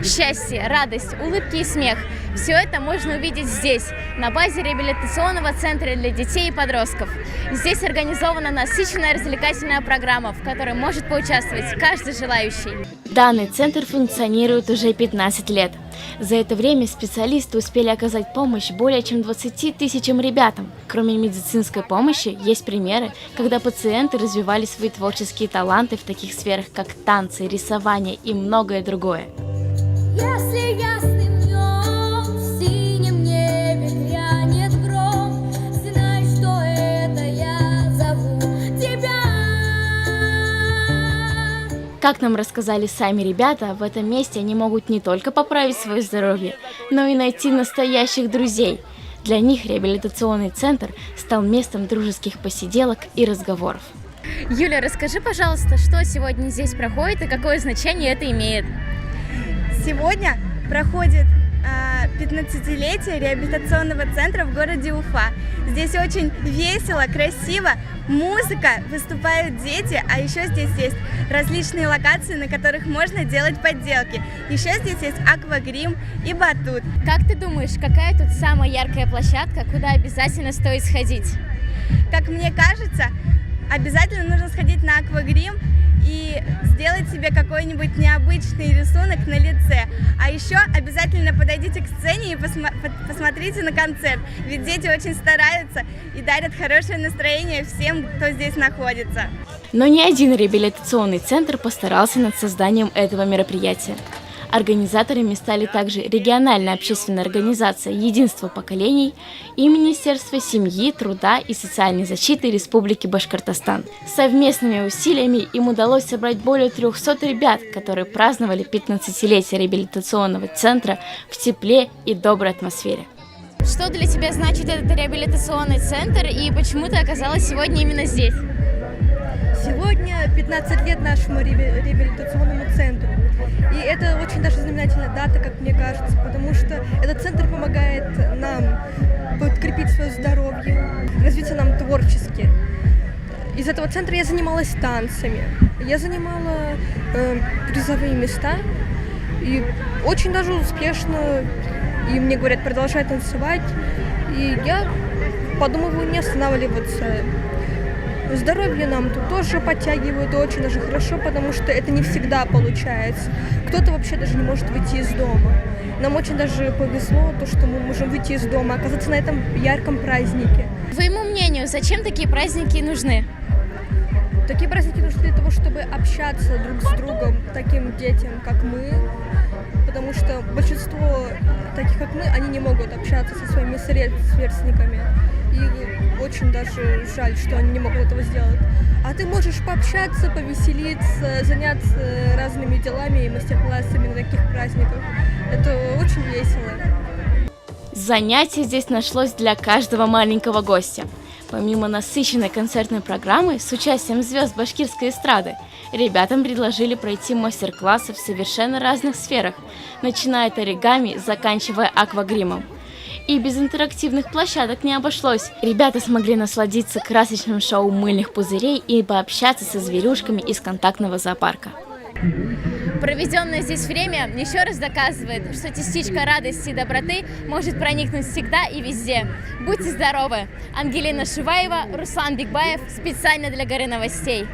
Счастье, радость, улыбки и смех – все это можно увидеть здесь, на базе реабилитационного центра для детей и подростков. Здесь организована насыщенная развлекательная программа, в которой может поучаствовать каждый желающий. Данный центр функционирует уже 15 лет. За это время специалисты успели оказать помощь более чем 20 тысячам ребятам. Кроме медицинской помощи, есть примеры, когда пациенты развивали свои творческие таланты в таких сферах, как танцы, рисование и многое другое. Если ясным днем в синем небе грянет гром, знай, что это я зову тебя. Как нам рассказали сами ребята, в этом месте они могут не только поправить свое здоровье, но и найти настоящих друзей. Для них реабилитационный центр стал местом дружеских посиделок и разговоров. Юля, расскажи, пожалуйста, что сегодня здесь проходит и какое значение это имеет? Сегодня проходит 15-летие реабилитационного центра в городе Уфа. Здесь очень весело, красиво, музыка, выступают дети, а еще здесь есть различные локации, на которых можно делать подделки. Еще здесь есть аквагрим и батут. Как ты думаешь, какая тут самая яркая площадка, куда обязательно стоит сходить? Как мне кажется, обязательно нужно сходить на аквагрим и сделать себе какой-нибудь необычный рисунок на лице. А еще обязательно подойдите к сцене и посмотрите на концерт, ведь дети очень стараются и дарят хорошее настроение всем, кто здесь находится. Но ни один реабилитационный центр постарался над созданием этого мероприятия. Организаторами стали также региональная общественная организация «Единство поколений» и Министерство семьи, труда и социальной защиты Республики Башкортостан. Совместными усилиями им удалось собрать более 300 ребят, которые праздновали 15-летие реабилитационного центра в тепле и доброй атмосфере. Что для тебя значит этот реабилитационный центр и почему ты оказалась сегодня именно здесь? Сегодня 15 лет нашему реабилитационному центру. И это очень даже знаменательная дата, как мне кажется, потому что этот центр помогает нам подкрепить свое здоровье, развиться нам творчески. Из этого центра я занималась танцами, я занимала призовые места и очень даже успешно, и мне говорят, продолжай танцевать, и я подумываю не останавливаться. Здоровье нам тут тоже подтягивают очень даже хорошо, потому что это не всегда получается. Кто-то вообще даже не может выйти из дома. Нам очень даже повезло, то, что мы можем выйти из дома, оказаться на этом ярком празднике. По твоему мнению, зачем такие праздники нужны? Такие праздники нужны для того, чтобы общаться друг с другом, таким детям, как мы. Потому что большинство таких, как мы, они не могут общаться со своими сверстниками. И очень даже жаль, что они не могут этого сделать. А ты можешь пообщаться, повеселиться, заняться разными делами и мастер-классами на таких праздниках. Это очень весело. Занятие здесь нашлось для каждого маленького гостя. Помимо насыщенной концертной программы с участием звезд башкирской эстрады, ребятам предложили пройти мастер-классы в совершенно разных сферах, начиная от оригами, заканчивая аквагримом. И без интерактивных площадок не обошлось. Ребята смогли насладиться красочным шоу мыльных пузырей и пообщаться со зверюшками из контактного зоопарка. Проведенное здесь время еще раз доказывает, что частичка радости и доброты может проникнуть всегда и везде. Будьте здоровы! Ангелина Шуваева, Руслан Бикбаев, специально для Горы новостей.